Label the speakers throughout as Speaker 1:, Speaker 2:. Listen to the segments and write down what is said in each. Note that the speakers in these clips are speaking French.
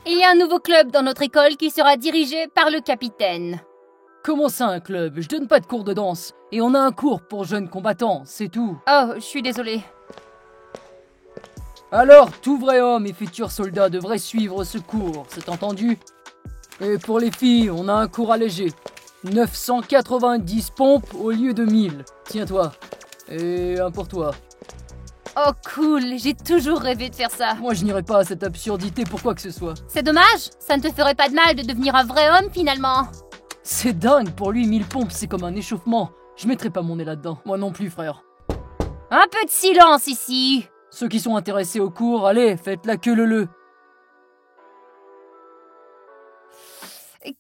Speaker 1: Il y a un nouveau club dans notre école qui sera dirigé par le capitaine.
Speaker 2: Comment ça un club? Je donne pas de cours de danse. Et on a un cours pour jeunes combattants, c'est tout.
Speaker 1: Oh, je suis désolée.
Speaker 2: Alors, tout vrai homme et futur soldat devrait suivre ce cours, c'est entendu? Et pour les filles, on a un cours allégé. 990 pompes au lieu de 1000. Tiens-toi. Et un pour toi.
Speaker 1: Oh cool, j'ai toujours rêvé de faire ça.
Speaker 2: Moi, je n'irai pas à cette absurdité pour quoi que ce soit.
Speaker 1: C'est dommage, ça ne te ferait pas de mal de devenir un vrai homme finalement.
Speaker 2: C'est dingue, pour lui, 1000 pompes, c'est comme un échauffement. Je mettrai pas mon nez là-dedans. Moi non plus, frère.
Speaker 1: Un peu de silence ici.
Speaker 2: Ceux qui sont intéressés au cours, allez, faites la queue leu.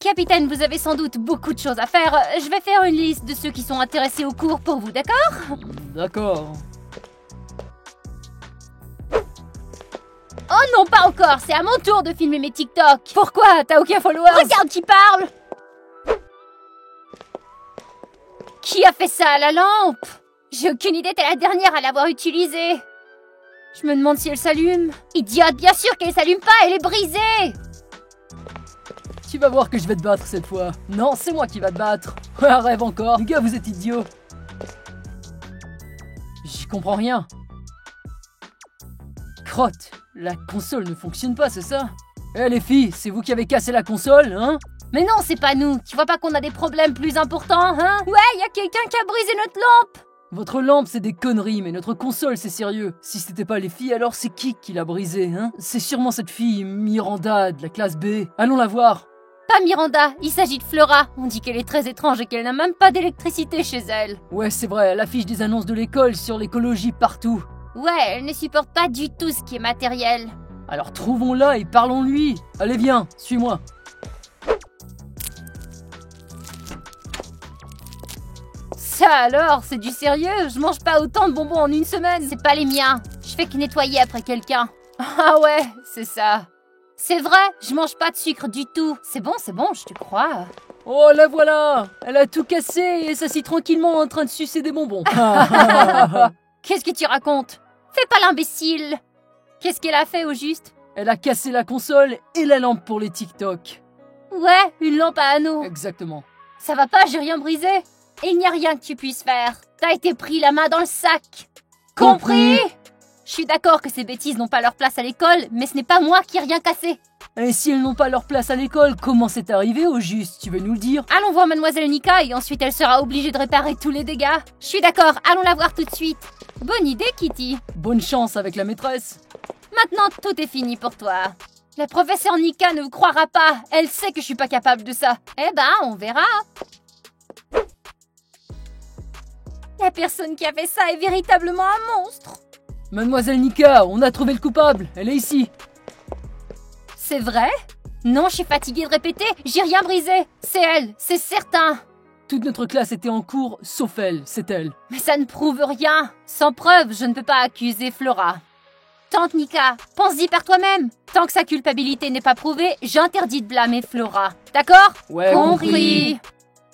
Speaker 1: Capitaine, vous avez sans doute beaucoup de choses à faire. Je vais faire une liste de ceux qui sont intéressés au cours pour vous, d'accord?
Speaker 2: D'accord.
Speaker 1: Oh non, pas encore, c'est à mon tour de filmer mes TikTok. Pourquoi? T'as aucun follower? Regarde qui parle. Qui a fait ça à la lampe? J'ai aucune idée, t'es la dernière à l'avoir utilisée. Je me demande si elle s'allume. Idiote, bien sûr qu'elle s'allume pas, elle est brisée.
Speaker 2: Tu vas voir que je vais te battre cette fois. Non, c'est moi qui va te battre. Ouais, rêve encore. Les gars, vous êtes idiots. J'y comprends rien. Crotte, la console ne fonctionne pas, c'est ça? Eh les filles, c'est vous qui avez cassé la console, hein?
Speaker 1: Mais non, c'est pas nous. Tu vois pas qu'on a des problèmes plus importants, hein? Ouais, y a quelqu'un qui a brisé notre lampe.
Speaker 2: Votre lampe, c'est des conneries, mais notre console, c'est sérieux. Si c'était pas les filles, alors c'est qui l'a brisée, hein? C'est sûrement cette fille, Miranda, de la classe B. Allons la voir.
Speaker 1: Pas Miranda, il s'agit de Flora. On dit qu'elle est très étrange et qu'elle n'a même pas d'électricité chez elle.
Speaker 2: Ouais, c'est vrai, elle affiche des annonces de l'école sur l'écologie partout.
Speaker 1: Ouais, elle ne supporte pas du tout ce qui est matériel.
Speaker 2: Alors trouvons-la et parlons-lui. Allez, viens, suis-moi.
Speaker 1: Ça alors, c'est du sérieux? Je mange pas autant de bonbons en une semaine. C'est pas les miens. Je fais que nettoyer après quelqu'un. Ah ouais, c'est ça. C'est vrai, je mange pas de sucre du tout. C'est bon, je te crois.
Speaker 2: Oh, la voilà! Elle a tout cassé et s'assit tranquillement en train de sucer des bonbons.
Speaker 1: Qu'est-ce que tu racontes? Fais pas l'imbécile. Qu'est-ce qu'elle a fait au juste?
Speaker 2: Elle a cassé la console et la lampe pour les TikTok.
Speaker 1: Ouais, une lampe à anneaux.
Speaker 2: Exactement.
Speaker 1: Ça va pas, j'ai rien brisé. Et il n'y a rien que tu puisses faire. T'as été pris la main dans le sac. Compris? Je suis d'accord que ces bêtises n'ont pas leur place à l'école, mais ce n'est pas moi qui ai rien cassé.
Speaker 2: Et si elles n'ont pas leur place à l'école, comment c'est arrivé au juste? Tu veux nous le dire?
Speaker 1: Allons voir Mademoiselle Nika et ensuite elle sera obligée de réparer tous les dégâts. Je suis d'accord, allons la voir tout de suite. Bonne idée, Kitty.
Speaker 2: Bonne chance avec la maîtresse.
Speaker 1: Maintenant, tout est fini pour toi. La professeure Nika ne vous croira pas. Elle sait que je suis pas capable de ça. Eh ben, on verra. La personne qui a fait ça est véritablement un monstre.
Speaker 2: Mademoiselle Nika, on a trouvé le coupable. Elle est ici.
Speaker 1: C'est vrai? Non, je suis fatiguée de répéter. J'ai rien brisé. C'est elle, c'est certain.
Speaker 2: Toute notre classe était en cours, sauf elle, c'est elle.
Speaker 1: Mais ça ne prouve rien. Sans preuve, je ne peux pas accuser Flora. Tante Nika, pense-y par toi-même. Tant que sa culpabilité n'est pas prouvée, j'interdis de blâmer Flora. D'accord?
Speaker 2: Ouais,
Speaker 1: compris.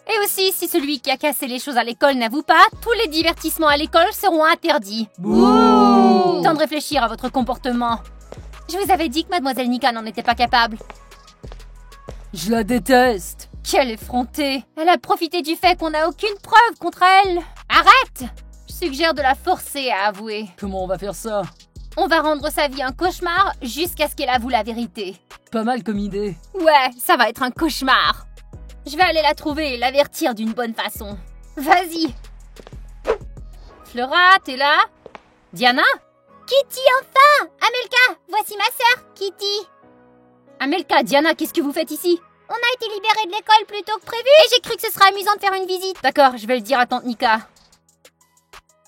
Speaker 1: Et aussi, si celui qui a cassé les choses à l'école n'avoue pas, tous les divertissements à l'école seront interdits.
Speaker 2: Bouh!
Speaker 1: Temps de réfléchir à votre comportement. Je vous avais dit que Mademoiselle Nika n'en était pas capable.
Speaker 2: Je la déteste.
Speaker 1: Quelle effrontée! Elle a profité du fait qu'on n'a aucune preuve contre elle. Arrête! Je suggère de la forcer à avouer.
Speaker 2: Comment on va faire ça?
Speaker 1: On va rendre sa vie un cauchemar jusqu'à ce qu'elle avoue la vérité.
Speaker 2: Pas mal comme idée.
Speaker 1: Ouais, ça va être un cauchemar. Je vais aller la trouver et l'avertir d'une bonne façon. Vas-y. Flora, t'es là? Diana? Kitty, enfin! Amelka, voici ma sœur, Kitty. Amelka, Diana, qu'est-ce que vous faites ici? On a été libérés de l'école plus tôt que prévu et j'ai cru que ce serait amusant de faire une visite. D'accord, je vais le dire à tante Nika.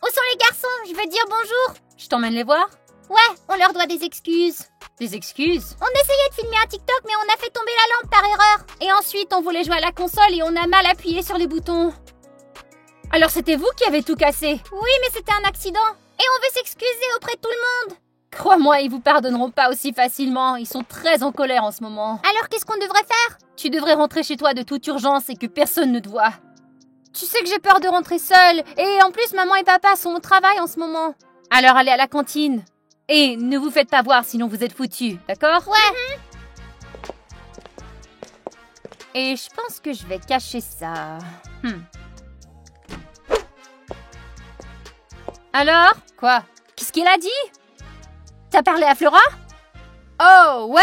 Speaker 1: Où sont les garçons? Je veux dire bonjour. Je t'emmène les voir? Ouais, on leur doit des excuses. Des excuses? On essayait de filmer un TikTok mais on a fait tomber la lampe par erreur. Et ensuite on voulait jouer à la console et on a mal appuyé sur les boutons. Alors c'était vous qui avez tout cassé? Oui, mais c'était un accident. Et on veut s'excuser auprès de tout le monde. Crois-moi, ils vous pardonneront pas aussi facilement. Ils sont très en colère en ce moment. Alors qu'est-ce qu'on devrait faire? Tu devrais rentrer chez toi de toute urgence et que personne ne te voie. Tu sais que j'ai peur de rentrer seule. Et en plus, maman et papa sont au travail en ce moment. Alors allez à la cantine. Et ne vous faites pas voir, sinon vous êtes foutus, d'accord? Ouais. Et je pense que je vais cacher ça. Alors? Quoi? Qu'est-ce qu'elle a dit? T'as parlé à Flora? Oh, ouais,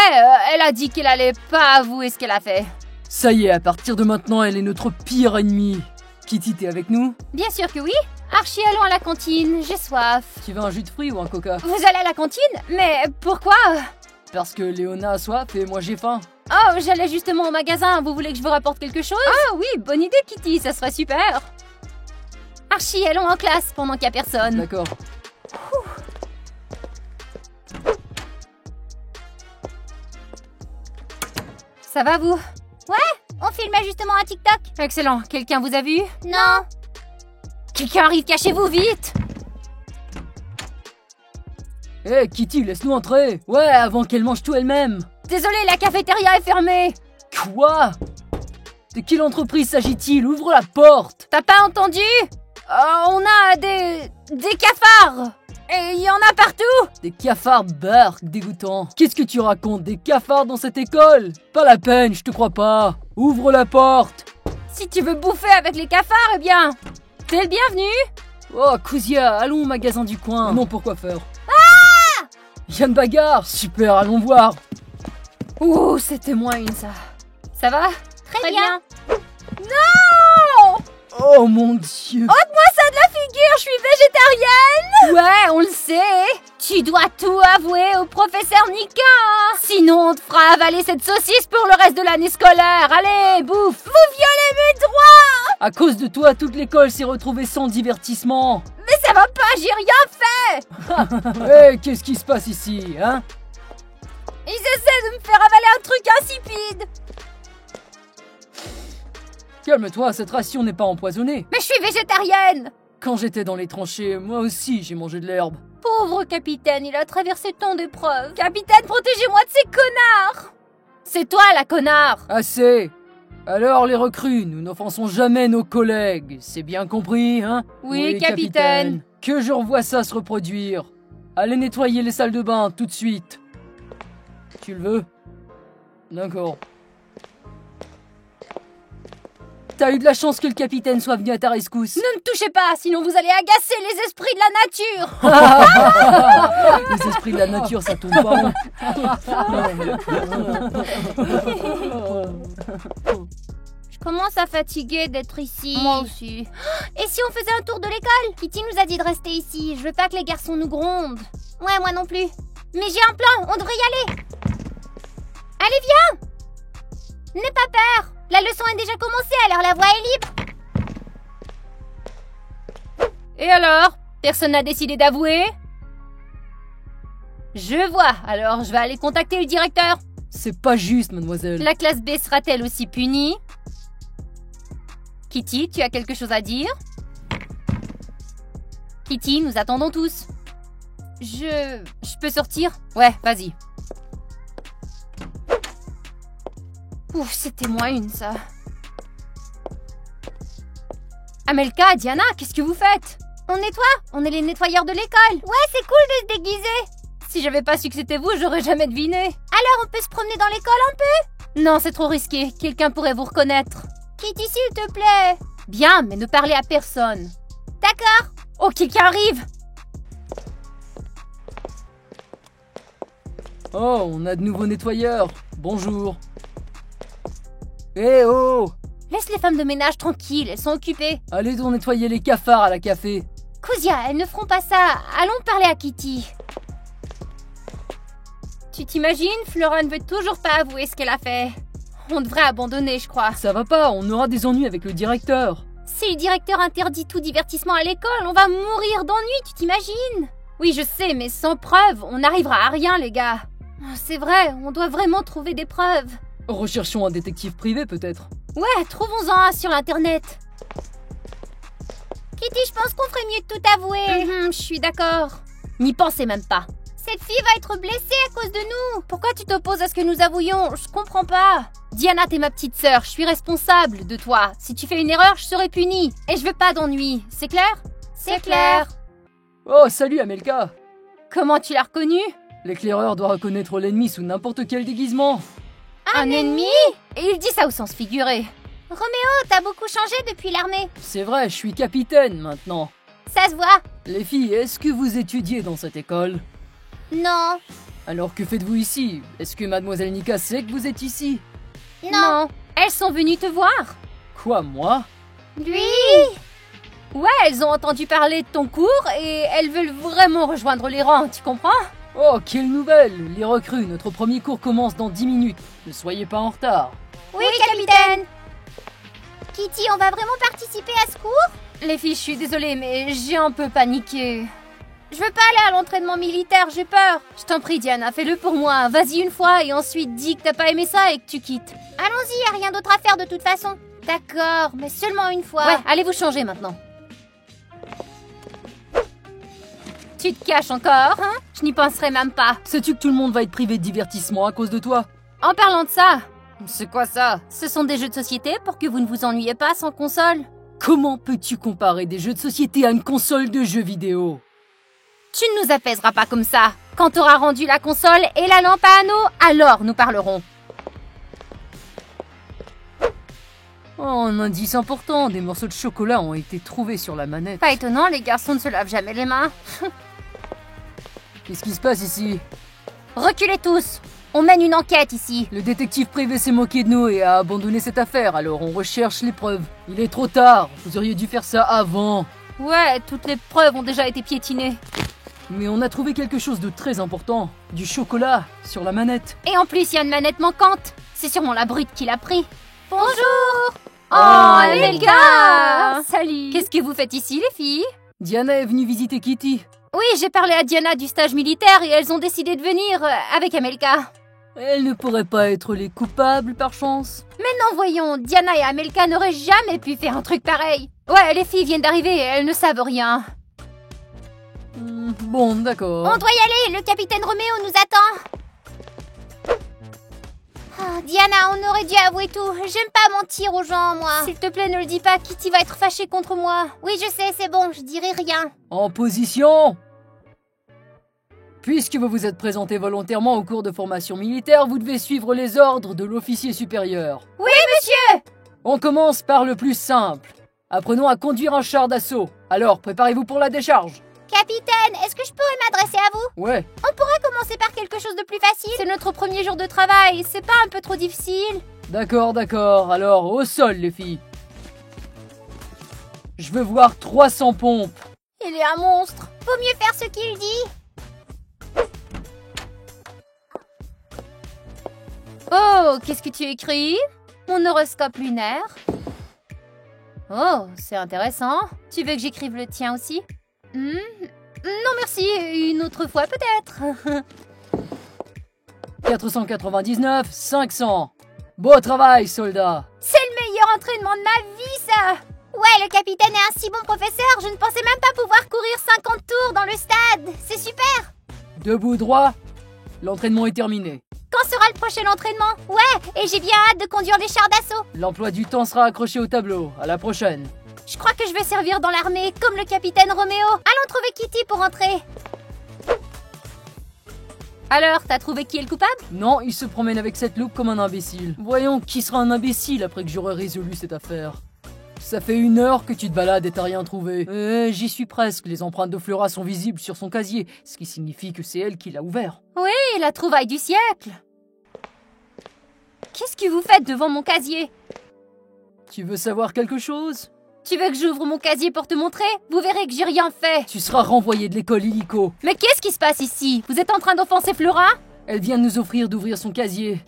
Speaker 1: elle a dit qu'elle allait pas avouer ce qu'elle a fait.
Speaker 2: Ça y est, à partir de maintenant, elle est notre pire ennemie. Kitty, t'es avec nous?
Speaker 1: Bien sûr que oui. Archie, allons à la cantine, j'ai soif.
Speaker 2: Tu veux un jus de fruits ou un coca?
Speaker 1: Vous allez à la cantine? Mais pourquoi?
Speaker 2: Parce que Léona a soif et moi j'ai faim.
Speaker 1: Oh, j'allais justement au magasin, vous voulez que je vous rapporte quelque chose? Ah oui, bonne idée Kitty, ça serait super. Archie, allons en classe pendant qu'il y a personne.
Speaker 2: D'accord.
Speaker 1: Ça va vous? Ouais, on filmait justement un TikTok. Excellent, quelqu'un vous a vu? Non. Quelqu'un arrive, cachez-vous vite.
Speaker 2: Hé, Kitty, laisse-nous entrer. Ouais, avant qu'elle mange tout elle-même.
Speaker 1: Désolé, la cafétéria est fermée.
Speaker 2: Quoi? De quelle entreprise s'agit-il? Ouvre la porte.
Speaker 1: T'as pas entendu? On a des cafards. Et il y en a partout.
Speaker 2: Des cafards barques, dégoûtant. Qu'est-ce que tu racontes? Des cafards dans cette école? Pas la peine, je te crois pas. Ouvre la porte.
Speaker 1: Si tu veux bouffer avec les cafards, eh bien, t'es le bienvenu.
Speaker 2: Oh, Kuzia, allons au magasin du coin. Mais non, pour quoi faire? Ah! Yann bagarre. Super, allons voir.
Speaker 1: Ouh, c'était moins une, ça. Ça va? Très bien.
Speaker 2: Non! Oh mon Dieu.
Speaker 1: Ôte-moi ça de la figure, je suis végétarienne. Ouais, on le sait. Tu dois tout avouer au professeur Nika. Sinon, on te fera avaler cette saucisse pour le reste de l'année scolaire. Allez, bouffe. Vous violez mes droits.
Speaker 2: À cause de toi, toute l'école s'est retrouvée sans divertissement.
Speaker 1: Mais ça va pas, j'ai rien fait.
Speaker 2: Hé, qu'est-ce qui se passe ici, hein?
Speaker 1: Ils essaient de me faire avaler un truc insipide.
Speaker 2: Calme-toi, cette ration n'est pas empoisonnée.
Speaker 1: Mais je suis végétarienne.
Speaker 2: Quand j'étais dans les tranchées, moi aussi j'ai mangé de l'herbe.
Speaker 1: Pauvre capitaine, il a traversé tant d'épreuves. Capitaine, protégez-moi de ces connards. C'est toi la connard.
Speaker 2: Assez. Alors les recrues, nous n'offensons jamais nos collègues. C'est bien compris, hein?
Speaker 1: Oui, capitaine.
Speaker 2: Que je revoie ça se reproduire. Allez nettoyer les salles de bain tout de suite. Tu le veux? D'accord. T'as eu de la chance que le capitaine soit venu à ta rescousse.
Speaker 1: Ne me touchez pas, sinon vous allez agacer les esprits de la nature.
Speaker 2: Les esprits de la nature, ça tombe pas.
Speaker 1: Je commence à fatiguer d'être ici. Moi aussi. Et si on faisait un tour de l'école? Kitty nous a dit de rester ici. Je veux pas que les garçons nous grondent. Ouais, moi non plus. Mais j'ai un plan, on devrait y aller. Allez, viens. N'aie pas peur. La leçon est déjà commencée, alors la voie est libre. Et alors? Personne n'a décidé d'avouer? Je vois, alors je vais aller contacter le directeur.
Speaker 2: C'est pas juste, mademoiselle.
Speaker 1: La classe B sera-t-elle aussi punie? Kitty, tu as quelque chose à dire? Kitty, nous attendons tous. Je peux sortir? Ouais, vas-y. Ouf, c'était moi une, ça. Amelka, Diana, qu'est-ce que vous faites? On nettoie? On est les nettoyeurs de l'école. Ouais, c'est cool de se déguiser. Si j'avais pas su que c'était vous, j'aurais jamais deviné. Alors, on peut se promener dans l'école un peu? Non, c'est trop risqué. Quelqu'un pourrait vous reconnaître. Kitty, s'il te plaît. Bien, mais ne parlez à personne. D'accord. Oh, quelqu'un arrive.
Speaker 2: Oh, on a de nouveaux nettoyeurs. Bonjour. Eh oh!
Speaker 1: Laisse les femmes de ménage tranquilles, elles sont occupées.
Speaker 2: Allez donc nettoyer les cafards à la café.
Speaker 1: Kuzia, elles ne feront pas ça. Allons parler à Kitty. Tu t'imagines, Flora ne veut toujours pas avouer ce qu'elle a fait. On devrait abandonner, je crois.
Speaker 2: Ça va pas, on aura des ennuis avec le directeur.
Speaker 1: Si le directeur interdit tout divertissement à l'école, on va mourir d'ennui, tu t'imagines? Oui, je sais, mais sans preuves, on n'arrivera à rien, les gars. C'est vrai, on doit vraiment trouver des preuves.
Speaker 2: Recherchons un détective privé, peut-être.
Speaker 1: Ouais, trouvons-en un sur Internet. Kitty, je pense qu'on ferait mieux de tout avouer. Je suis d'accord. N'y pensez même pas. Cette fille va être blessée à cause de nous. Pourquoi tu t'opposes à ce que nous avouions? Je comprends pas. Diana, t'es ma petite sœur, je suis responsable de toi. Si tu fais une erreur, je serai punie. Et je veux pas d'ennui, c'est clair? C'est clair.
Speaker 2: Oh, salut Amelka!
Speaker 1: Comment tu l'as reconnu?
Speaker 2: L'éclaireur doit reconnaître l'ennemi sous n'importe quel déguisement.
Speaker 1: Un ennemi? Et il dit ça au sens figuré. Roméo, t'as beaucoup changé depuis l'armée.
Speaker 2: C'est vrai, je suis capitaine maintenant.
Speaker 1: Ça se voit.
Speaker 2: Les filles, est-ce que vous étudiez dans cette école?
Speaker 1: Non.
Speaker 2: Alors que faites-vous ici? Est-ce que mademoiselle Nika sait que vous êtes ici?
Speaker 1: Non. Elles sont venues te voir.
Speaker 2: Quoi, moi?
Speaker 1: Lui? Ouais, elles ont entendu parler de ton cours et elles veulent vraiment rejoindre les rangs, tu comprends?
Speaker 2: Oh, quelle nouvelle! Les recrues, notre premier cours commence dans 10 minutes. Ne soyez pas en retard.
Speaker 1: Oui, capitaine. Kitty, on va vraiment participer à ce cours? Les filles, je suis désolée, mais j'ai un peu paniqué. Je veux pas aller à l'entraînement militaire, j'ai peur. Je t'en prie, Diana, fais-le pour moi. Vas-y une fois et ensuite dis que t'as pas aimé ça et que tu quittes. Allons-y, y a rien d'autre à faire de toute façon. D'accord, mais seulement une fois. Ouais, allez vous changer maintenant. Tu te caches encore, hein? Je n'y penserai même pas.
Speaker 2: Sais-tu que tout le monde va être privé de divertissement à cause de toi?
Speaker 1: En parlant de ça,
Speaker 2: C'est quoi ça?
Speaker 1: ce sont des jeux de société pour que vous ne vous ennuyez pas sans console.
Speaker 2: Comment peux-tu comparer des jeux de société à une console de jeux vidéo?
Speaker 1: Tu ne nous apaiseras pas comme ça. Quand t'auras rendu la console et la lampe à anneaux, alors nous parlerons.
Speaker 2: Oh, un indice important, des morceaux de chocolat ont été trouvés sur la manette.
Speaker 1: Pas étonnant, les garçons ne se lavent jamais les mains.
Speaker 2: Qu'est-ce qui se passe ici?
Speaker 1: Reculez tous. On mène une enquête ici.
Speaker 2: Le détective privé s'est moqué de nous et a abandonné cette affaire, alors on recherche les preuves. Il est trop tard, vous auriez dû faire ça avant.
Speaker 1: Ouais, toutes les preuves ont déjà été piétinées.
Speaker 2: Mais on a trouvé quelque chose de très important. Du chocolat sur la manette.
Speaker 1: Et en plus, il y a une manette manquante. C'est sûrement la brute qui l'a pris. Bonjour.
Speaker 2: Oh,
Speaker 1: les
Speaker 2: les
Speaker 1: gars.
Speaker 2: Salut.
Speaker 1: Qu'est-ce que vous faites ici, les filles?
Speaker 2: Diana est venue visiter Kitty.
Speaker 1: Oui, j'ai parlé à Diana du stage militaire et elles ont décidé de venir avec Amelka.
Speaker 2: Elle ne pourrait pas être les coupables par chance?
Speaker 1: Mais non, voyons, Diana et Amelka n'auraient jamais pu faire un truc pareil. Ouais, les filles viennent d'arriver et elles ne savent rien.
Speaker 2: Bon, d'accord.
Speaker 1: On doit y aller, le capitaine Roméo nous attend. Oh, Diana, on aurait dû avouer tout. J'aime pas mentir aux gens, moi. S'il te plaît, ne le dis pas, Kitty va être fâchée contre moi. Oui, je sais, c'est bon, je dirai rien.
Speaker 2: En position! Puisque vous vous êtes présenté volontairement au cours de formation militaire, vous devez suivre les ordres de l'officier supérieur.
Speaker 1: Oui, monsieur!
Speaker 2: On commence par le plus simple. Apprenons à conduire un char d'assaut. Alors, préparez-vous pour la décharge.
Speaker 1: Capitaine, est-ce que je pourrais m'adresser à vous?
Speaker 2: Ouais.
Speaker 1: On pourrait commencer par quelque chose de plus facile. C'est notre premier jour de travail, c'est pas un peu trop difficile?
Speaker 2: D'accord, d'accord. Alors, au sol, les filles. Je veux voir 300 pompes.
Speaker 1: Il est un monstre. Vaut mieux faire ce qu'il dit. Oh, qu'est-ce que tu écris? Mon horoscope lunaire. Oh, c'est intéressant. Tu veux que j'écrive le tien aussi? Non merci, une autre fois peut-être.
Speaker 2: 499, 500. Beau travail, soldat.
Speaker 1: C'est le meilleur entraînement de ma vie, ça. Ouais, le capitaine est un si bon professeur, je ne pensais même pas pouvoir courir 50 tours dans le stade. C'est super.
Speaker 2: Debout droit. L'entraînement est terminé.
Speaker 1: Quand sera le prochain entraînement? Ouais, et j'ai bien hâte de conduire les chars d'assaut.
Speaker 2: L'emploi du temps sera accroché au tableau. À la prochaine.
Speaker 1: Je crois que je vais servir dans l'armée, comme le capitaine Roméo. Allons trouver Kitty pour entrer. Alors, t'as trouvé qui est le coupable?
Speaker 2: Non, il se promène avec cette loupe comme un imbécile. Voyons qui sera un imbécile après que j'aurai résolu cette affaire. Ça fait 1 heure que tu te balades et t'as rien trouvé. J'y suis presque. Les empreintes de Flora sont visibles sur son casier, ce qui signifie que c'est elle qui l'a ouvert.
Speaker 1: Oui, la trouvaille du siècle. Qu'est-ce que vous faites devant mon casier?
Speaker 2: Tu veux savoir quelque chose?
Speaker 1: Tu veux que j'ouvre mon casier pour te montrer? Vous verrez que j'ai rien fait.
Speaker 2: Tu seras renvoyé de l'école illico.
Speaker 1: Mais qu'est-ce qui se passe ici? Vous êtes en train d'offenser Flora?
Speaker 2: Elle vient de nous offrir d'ouvrir son casier.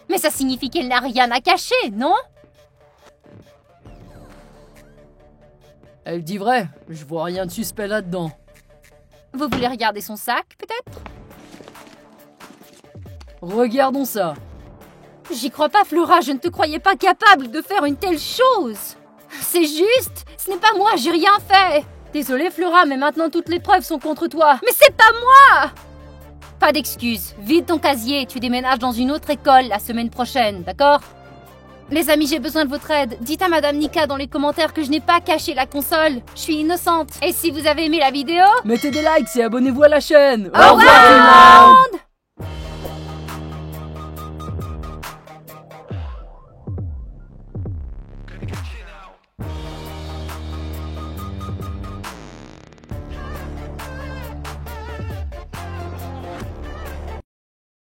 Speaker 1: Mais ça signifie qu'elle n'a rien à cacher, non?
Speaker 2: Elle dit vrai, je vois rien de suspect là-dedans.
Speaker 1: Vous voulez regarder son sac, peut-être?
Speaker 2: Regardons ça.
Speaker 1: J'y crois pas, Flora, je ne te croyais pas capable de faire une telle chose. C'est juste, ce n'est pas moi, j'ai rien fait. Désolée, Flora, mais maintenant toutes les preuves sont contre toi. Mais c'est pas moi! pas d'excuses. Vide ton casier, tu déménages dans une autre école la semaine prochaine, d'accord? Les amis, j'ai besoin de votre aide. Dites à Madame Nika dans les commentaires que je n'ai pas caché la console. Je suis innocente. Et si vous avez aimé la vidéo,
Speaker 2: Mettez des likes et abonnez-vous à la chaîne.
Speaker 1: au revoir tout le monde!